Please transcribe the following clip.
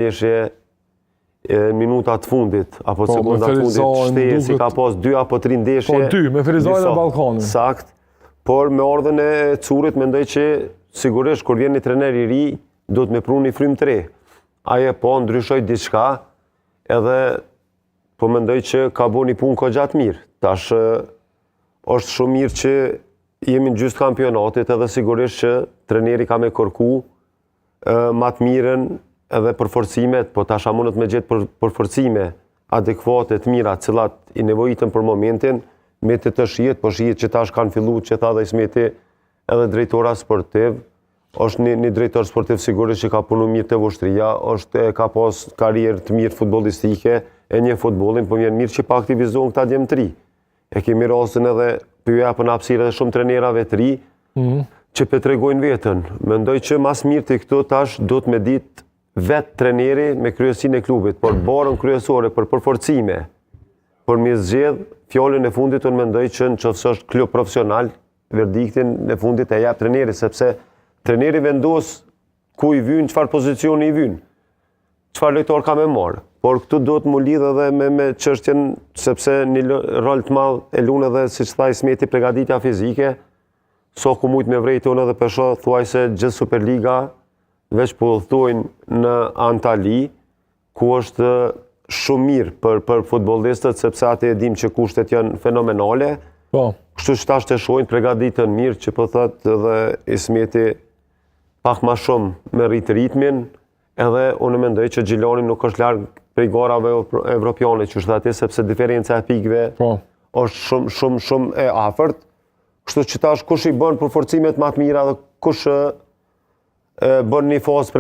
ndeshje minutat fundit, apo sekundat fundit, shtesi ka pas 2 apo 3 ndeshje. Po 2, me Ferizajnë e Ballkanit. Sakt, por me ardhen e Curit mendoj që sigurisht kur vjen një trener i ri, do të me pru një frymë të re. Aje po ndryshoj diçka, edhe po mendoj që ka bo një punë ko gjatë mirë. Tash është shumë mirë që jemi në gjysmë kampionatit, edhe sigurisht që treneri ka me kërku matë mirën edhe përforcimet, po tash a mundet me gjetë përforcime adekuate të mira, cilat i nevojitën për momentin, me të shijet, po shijet që tash kanë fillu, që tha dhe Ismeti edhe drejtora sportiv, është një drejtor sportiv sigurisht që ka punu mirë të vushtria, ka pas karierë të mirë futbolistike, e një futbolin, po vjen mirë që pa aktivizohen këta djemë të ri. E kemi rastin edhe për ju apën hapësirë edhe shumë trenerave të ri, që petregojnë vetën. Mendoj që mas mirë të këto tash do të me ditë vetë treneri me kryesin e klubit, por barën kryesore për përforcime, për mi zgjedh fjallën e fundit unë mendoj që në qëfës është klub profesional, verdiktin e fundit e jap treneri, sepse treneri vendos ku i vynë, qëfar pozicioni i vynë, qëfar lojtar ka me marë. Por këtu do të mu lidhë edhe me çështjen, sepse një rol të madh e lunë edhe, si që tha Ismeti, pregaditja fizike, so ku mujtë me vrejtë unë edhe pesho, thuaj se gjithë Superliga, veç po udhtojnë në Antali, ku është shumë mirë për futbollistët, sepse atë e dim që kushtet janë fenomenale. Kështu që tash të shojnë pregaditën mirë, që po thëtë edhe Ismeti pak ma shumë me rritë ritmin, edhe unë mendoj që Gjilani nuk është largë prej garave evropiane, që është ati, sepse diferenca e pikëve është shumë e afërt. Kështu që tash kush i bën përforcimet më të mira dhe kush bën një fazë